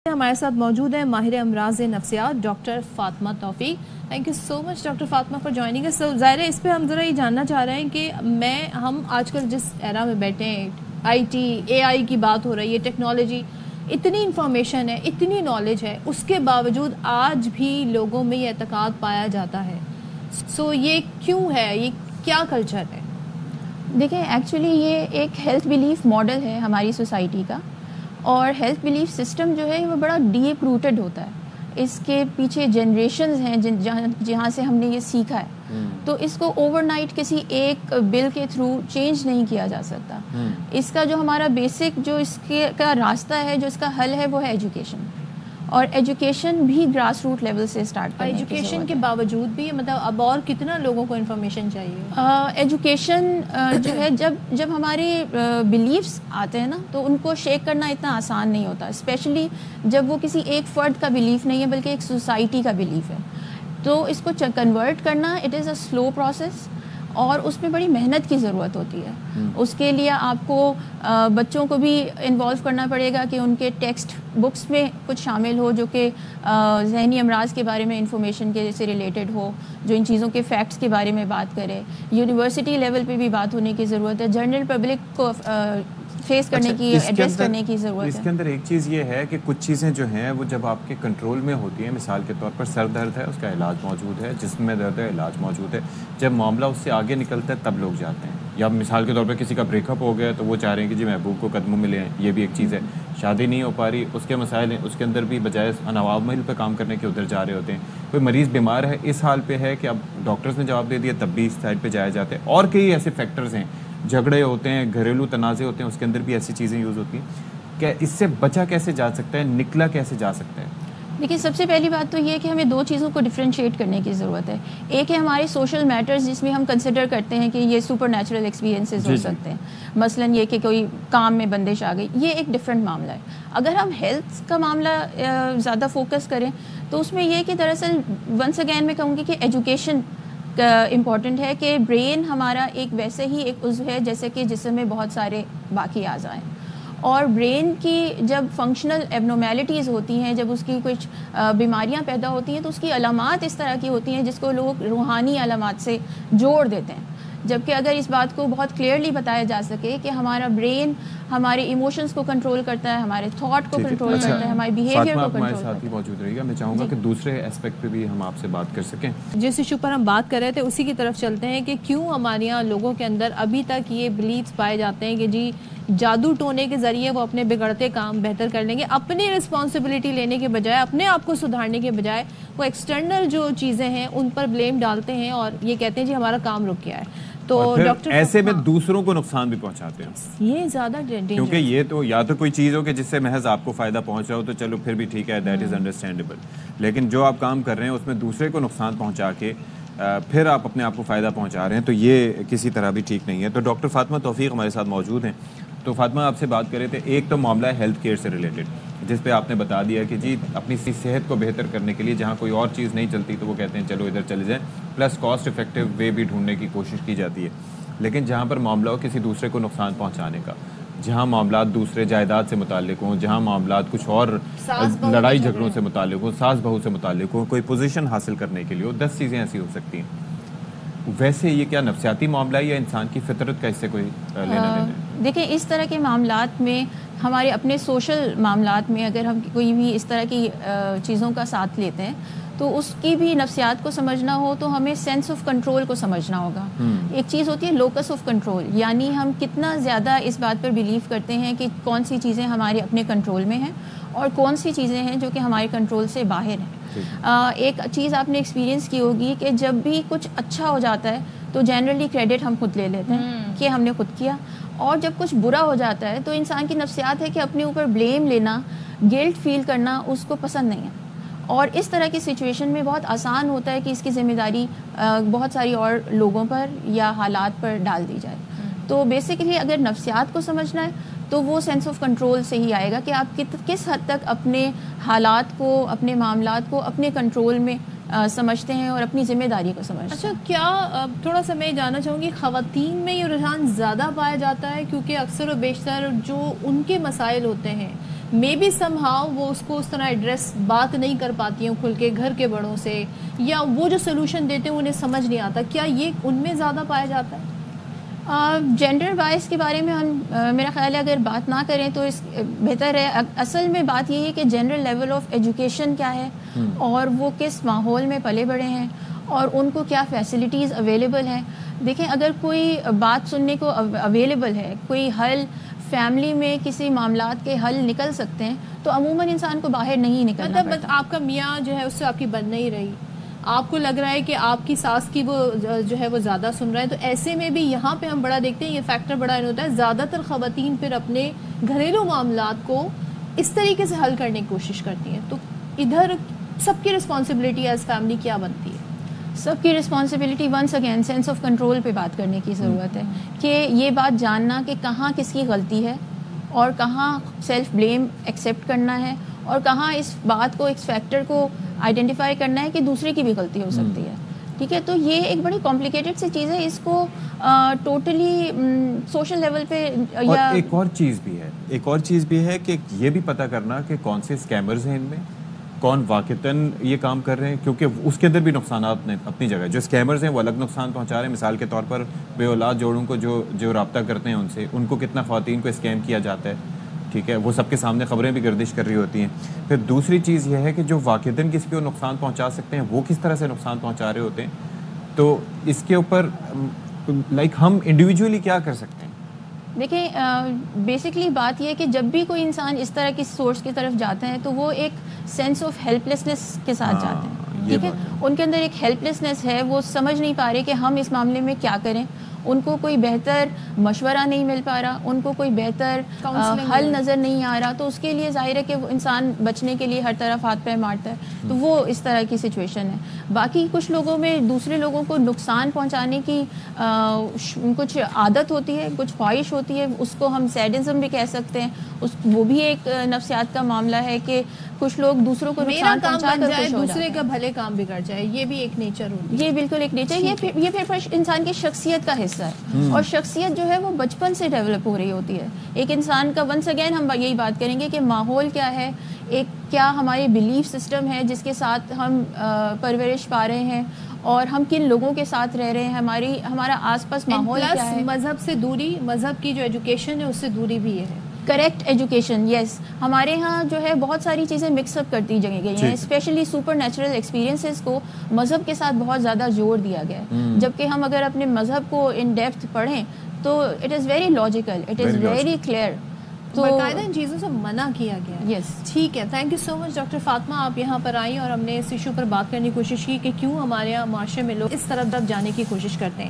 ہمارے ساتھ موجود ہیں ماہر امراض نفسیات doctor Fatima Taufiq. Thank you so much doctor Fatima for joining us. ظاہر ہے اس پہ ہم ذرا یہ جاننا چاہ رہے ہیں کہ ہم آج کل جس ایرا میں بیٹھے ہیں, آئی ٹی اے آئی کی بات ہو رہی ہے, ٹیکنالوجی, اتنی انفارمیشن ہے, اتنی نالج ہے, اس کے باوجود آج بھی لوگوں میں یہ اعتقاد پایا جاتا ہے. سو یہ کیوں ہے, یہ کیا کلچر ہے؟ دیکھیں ایکچولی یہ ایک ہیلتھ بلیف ماڈل ہے ہماری سوسائٹی کا, اور ہیلتھ بلیف سسٹم جو ہے وہ بڑا ڈیپ روٹڈ ہوتا ہے. اس کے پیچھے جنریشنز ہیں جہاں سے ہم نے یہ سیکھا ہے, تو اس کو اوور نائٹ کسی ایک بل کے تھرو چینج نہیں کیا جا سکتا. اس کا جو ہمارا بیسک جو اس کا راستہ ہے, جو اس کا حل ہے, وہ ہے ایجوکیشن. اور ایجوکیشن بھی گراس روٹ لیول سے اسٹارٹ کرنے کی ضرورت ہے. ایجوکیشن کے باوجود بھی مطلب اب اور کتنا لوگوں کو انفارمیشن چاہیے؟ ایجوکیشن جو ہے جب ہمارے بلیفس آتے ہیں نا, تو ان کو شیک کرنا اتنا آسان نہیں ہوتا, اسپیشلی جب وہ کسی ایک فرد کا بلیف نہیں ہے بلکہ ایک سوسائٹی کا بلیف ہے. تو اس کو کنورٹ کرنا it is a slow process, اور اس میں بڑی محنت کی ضرورت ہوتی ہے. اس کے لیے آپ کو بچوں کو بھی انوالو کرنا پڑے گا کہ ان کے ٹیکسٹ بکس میں کچھ شامل ہو جو کہ ذہنی امراض کے بارے میں انفارمیشن کے سے ریلیٹڈ ہو, جو ان چیزوں کے فیکٹس کے بارے میں بات کرے. یونیورسٹی لیول پہ بھی بات ہونے کی ضرورت ہے, جنرل پبلک کو فیس کرنے کی, ایڈریس کرنے کی ضرورت ہے. اس کے اندر ایک چیز یہ ہے کہ کچھ چیزیں جو ہیں وہ جب آپ کے کنٹرول میں ہوتی ہیں, مثال کے طور پر سر درد ہے, اس کا علاج موجود ہے, جسم میں درد ہے, علاج موجود ہے. جب معاملہ اس سے آگے نکلتا ہے تب لوگ جاتے ہیں. یا مثال کے طور پر کسی کا بریک اپ ہو گیا تو وہ چاہ رہے ہیں کہ جی محبوب کو قدموں میں لیں, یہ بھی ایک چیز ہے. شادی نہیں ہو پا رہی, اس کے مسائل ہیں, اس کے اندر بھی بجائے عوامل پہ کام کرنے کے ادھر جا رہے ہوتے ہیں. کوئی مریض بیمار ہے, اس حال پہ ہے کہ اب ڈاکٹرز نے جواب دے دیا, تب بھی اس سائڈ پہ جایا جاتے ہیں. اور کئی ایسے فیکٹرز ہیں, جھگڑے ہوتے ہیں, گھریلو تنازع ہوتے ہیں, اس کے اندر بھی ایسی چیزیں یوز ہوتی ہیں. کہ اس سے بچا کیسے جا سکتا ہے, نکلا کیسے جا سکتا ہے؟ دیکھیے سب سے پہلی بات تو یہ ہے کہ ہمیں دو چیزوں کو ڈفرینشیٹ کرنے کی ضرورت ہے. ایک ہے ہمارے سوشل میٹرز, جس میں ہم کنسیڈر کرتے ہیں کہ یہ سپر نیچرل ایکسپیرینسز ہو سکتے ہیں, مثلاً یہ کہ کوئی کام میں بندش آ گئی, یہ ایک ڈفرینٹ معاملہ ہے. اگر ہم ہیلتھ کا معاملہ زیادہ فوکس کریں تو اس میں یہ کہ دراصل ونس اگین میں کہوں گی کہ ایجوکیشن امپورٹنٹ ہے. کہ برین ہمارا ایک ویسے ہی ایک عضو ہے جیسے کہ جسم میں بہت سارے باقی اعضاء ہیں, اور برین کی جب فنکشنل ایبنارمیلٹیز ہوتی ہیں, جب اس کی کچھ بیماریاں پیدا ہوتی ہیں, تو اس کی علامات اس طرح کی ہوتی ہیں جس کو لوگ روحانی علامات سے جوڑ دیتے ہیں. جبکہ اگر اس بات کو بہت کلیئرلی بتایا جا سکے کہ ہمارا برین ہمارے ایموشنز کو کنٹرول کرتا ہے, ہمارے تھاٹ کو کنٹرول کرتا ہے, ہمارے بیہیویئر کو کنٹرول کرتا ہے. ساتھ ہی موجود رہے گا, میں چاہوں گا کہ دوسرے ایسپیکٹ پہ بھی ہم آپ سے بات کر سکیں. جس ایشو پر ہم بات کر رہے تھے اسی کی طرف چلتے ہیں کہ کیوں ہمارے یہاں لوگوں کے اندر ابھی تک یہ بلیفز پائے جاتے ہیں کہ جی جادو ٹونے کے ذریعے وہ اپنے بگڑتے کام بہتر کر لیں گے. اپنی رسپانسبلٹی لینے کے بجائے, اپنے آپ کو سدھارنے کے بجائے وہ ایکسٹرنل جو چیزیں ہیں ان پر بلیم ڈالتے ہیں اور یہ کہتے ہیں جی ہمارا کام رک گیا ہے. تو ڈاکٹر ایسے میں دوسروں کو نقصان بھی پہنچاتے ہیں. یہ زیادہ کیونکہ یہ تو یا تو کوئی چیز ہو کہ جس سے محض آپ کو فائدہ پہنچ رہا ہو تو چلو پھر بھی ٹھیک ہے, دیٹ از انڈرسٹینڈیبل. لیکن جو آپ کام کر رہے ہیں اس میں دوسرے کو نقصان پہنچا کے پھر آپ اپنے آپ کو فائدہ پہنچا رہے ہیں, تو یہ کسی طرح بھی ٹھیک نہیں ہے. تو ڈاکٹر فاطمہ توفیق ہمارے ساتھ موجود ہیں. تو فاطمہ آپ سے بات کر رہے تھے, ایک تو معاملہ ہے ہیلتھ کیئر سے ریلیٹڈ, جس پہ آپ نے بتا دیا کہ جی اپنی صحت کو بہتر کرنے کے لیے جہاں کوئی اور چیز نہیں چلتی تو وہ کہتے ہیں چلو ادھر چلے جائیں, پلس کاسٹ افیکٹو وے بھی ڈھونڈنے کی کوشش کی جاتی ہے. لیکن جہاں پر معاملہ ہو کسی دوسرے کو نقصان پہنچانے کا, جہاں معاملات دوسرے جائیداد سے متعلق ہوں, جہاں معاملات کچھ اور لڑائی جھگڑوں سے متعلق ہوں, ساس بہو سے متعلق ہوں, کوئی پوزیشن حاصل کرنے کے لیے ہو, 10 چیزیں ایسی ہو سکتی ہیں. ویسے یہ کیا نفسیاتی معاملہ ہے یا انسان کی فطرت کا اس سے کوئی لینا دینا ہے؟ دیکھیں اس طرح کے معاملات میں, ہمارے اپنے سوشل معاملات میں اگر ہم کوئی بھی اس طرح کی چیزوں کا ساتھ لیتے ہیں تو اس کی بھی نفسیات کو سمجھنا ہو تو ہمیں سینس آف کنٹرول کو سمجھنا ہوگا. ایک چیز ہوتی ہے لوکس آف کنٹرول, یعنی ہم کتنا زیادہ اس بات پر بلیو کرتے ہیں کہ کون سی چیزیں ہمارے اپنے کنٹرول میں ہیں اور کون سی چیزیں ہیں جو کہ ہمارے کنٹرول سے باہر ہیں. ایک چیز آپ نے ایکسپیرینس کی ہوگی کہ جب بھی کچھ اچھا ہو جاتا ہے تو جنرلی کریڈٹ ہم خود لے لیتے ہیں کہ ہم نے خود کیا, اور جب کچھ برا ہو جاتا ہے تو انسان کی نفسیات ہے کہ اپنے اوپر بلیم لینا, گلٹ فیل کرنا اس کو پسند نہیں ہے. اور اس طرح کی سچویشن میں بہت آسان ہوتا ہے کہ اس کی ذمہ داری بہت ساری اور لوگوں پر یا حالات پر ڈال دی جائے. تو بیسیکلی اگر نفسیات کو سمجھنا ہے تو وہ سینس آف کنٹرول سے ہی آئے گا کہ آپ کس حد تک اپنے حالات کو, اپنے معاملات کو اپنے کنٹرول میں سمجھتے ہیں اور اپنی ذمہ داری کو سمجھتے ہیں. اچھا, کیا تھوڑا سا میں جاننا چاہوں گی خواتین میں یہ رجحان زیادہ پایا جاتا ہے کیونکہ اکثر و بیشتر جو ان کے مسائل ہوتے ہیں مے بی سم ہاؤ وہ اس کو اس طرح ایڈریس بات نہیں کر پاتی ہیں کھل کے گھر کے بڑوں سے, یا وہ جو سولوشن دیتے ہیں انہیں سمجھ نہیں آتا, کیا یہ ان میں زیادہ پایا جاتا ہے؟ جینڈر وائز کے بارے میں ہم میرا خیال ہے اگر بات نہ کریں تو اس بہتر ہے. اصل میں بات یہ ہے کہ جنرل لیول آف ایجوکیشن کیا ہے, اور وہ کس ماحول میں پلے بڑے ہیں, اور ان کو کیا فیسلٹیز اویلیبل ہیں. دیکھیں اگر کوئی بات سننے کو اویلیبل ہے, کوئی حل فیملی میں کسی معاملات کے حل نکل سکتے ہیں, تو عموماً انسان کو باہر نہیں نکلنا پڑتا. مطلب آپ کا میاں جو ہے اس سے آپ کی بن نہیں رہی, آپ کو لگ رہا ہے کہ آپ کی ساس کی وہ جو ہے وہ زیادہ سن رہا ہے, تو ایسے میں بھی یہاں پہ ہم بڑا دیکھتے ہیں, یہ فیکٹر بڑا ہوتا ہے. زیادہ تر خواتین پھر اپنے گھریلو معاملات کو اس طریقے سے حل کرنے کی کوشش کرتی ہیں. تو ادھر سب کی رسپانسبلٹی ایز فیملی کیا بنتی ہے؟ سب کی responsibility once again sense of control پہ بات کرنے کی ضرورت ہے, کہ یہ بات جاننا کہ کہاں کس کی غلطی ہے, اور کہاں سیلف بلیم ایکسیپٹ کرنا ہے, اور کہاں اس بات کو, ایک فیکٹر کو آئیڈینٹیفائی کرنا ہے کہ دوسرے کی بھی غلطی ہو سکتی ہے. ٹھیک ہے, تو یہ ایک بڑی کمپلیکیٹڈ سی چیز ہے, اس کو ٹوٹلی سوشل لیول پہ. یا ایک اور چیز بھی ہے کہ یہ بھی پتہ کرنا کہ کون سے اسکیمرز ہیں ان میں, کون واقعتاً یہ کام کر رہے ہیں, کیونکہ اس کے اندر بھی نقصانات نے اپنی جگہ. جو اسکیمرز ہیں وہ الگ نقصان پہنچا رہے ہیں. مثال کے طور پر بے اولاد جوڑوں کو جو رابطہ کرتے ہیں ان کو کتنا خواتین کو اسکیم کیا جاتا ہے. ٹھیک ہے, وہ سب کے سامنے خبریں بھی گردش کر رہی ہوتی ہیں. پھر دوسری چیز یہ ہے کہ جو واقعتاً کسی کو نقصان پہنچا سکتے ہیں وہ کس طرح سے نقصان پہنچا رہے ہوتے ہیں. تو اس کے اوپر ہم انڈیویجولی کیا کر سکتے ہیں؟ دیکھیں بیسکلی بات یہ ہے کہ جب بھی کوئی انسان اس طرح کی سورس کی طرف جاتا ہے تو وہ ایک سینس آف ہیلپ لیسنس کے ساتھ جاتے ہیں. ٹھیک ہے, ان کے اندر ایک ہیلپ لیسنس ہے, وہ سمجھ نہیں پا رہے کہ ہم اس معاملے میں کیا کریں. ان کو کوئی بہتر مشورہ نہیں مل پا رہا, ان کو کوئی بہتر حل نظر نہیں آ رہا. تو اس کے لیے ظاہر ہے کہ وہ انسان بچنے کے لیے ہر طرف ہاتھ پہ مارتا ہے. تو وہ اس طرح کی سچویشن ہے. باقی کچھ لوگوں میں دوسرے لوگوں کو نقصان پہنچانے کی کچھ عادت ہوتی ہے, کچھ خواہش ہوتی ہے, اس کو ہم سیڈزم بھی کہہ سکتے ہیں. وہ بھی ایک نفسیات کا معاملہ ہے کہ کچھ لوگ دوسروں کو نقصان پہنچا کر خوش ہو جاتے ہیں, دوسرے کا بھلے کام بگڑ جائے. یہ بھی ایک نیچر ہوتی ہے. یہ بالکل ایک نیچر, یہ پھر انسان کی شخصیت کا حصہ ہے. اور شخصیت جو ہے وہ بچپن سے ڈیولپ ہو رہی ہوتی ہے. ایک انسان کا ونس اگین ہم یہی بات کریں گے کہ ماحول کیا ہے, ایک کیا ہمارے بلیف سسٹم ہے جس کے ساتھ ہم پرورش پا رہے ہیں, اور ہم کن لوگوں کے ساتھ رہ رہے ہیں, ہمارا آس پاس ماحول کیا ہے. مذہب سے دوری, مذہب کی جو ایجوکیشن ہے اس سے دوری بھی ہے. کریکٹ ایجوکیشن, یس. ہمارے ہاں جو ہے بہت ساری چیزیں مکس اپ کر دی گئی ہیں, اسپیشلی سپر نیچرل ایکسپیرینسز کو مذہب کے ساتھ بہت زیادہ زور دیا گیا ہے. جبکہ ہم اگر اپنے مذہب کو ان ڈیپتھ پڑھیں تو it is very logical, it is very clear. تو باقاعدہ ان چیزوں سے منع کیا گیا. یس, ٹھیک ہے. Thank you so much doctor Fatima, آپ یہاں پر آئیں اور ہم نے اس ایشو پر بات کرنے کی کوشش کی کہ کیوں ہمارے یہاں معاشرے میں لوگ اس طرف جانے کی کوشش کرتے ہیں.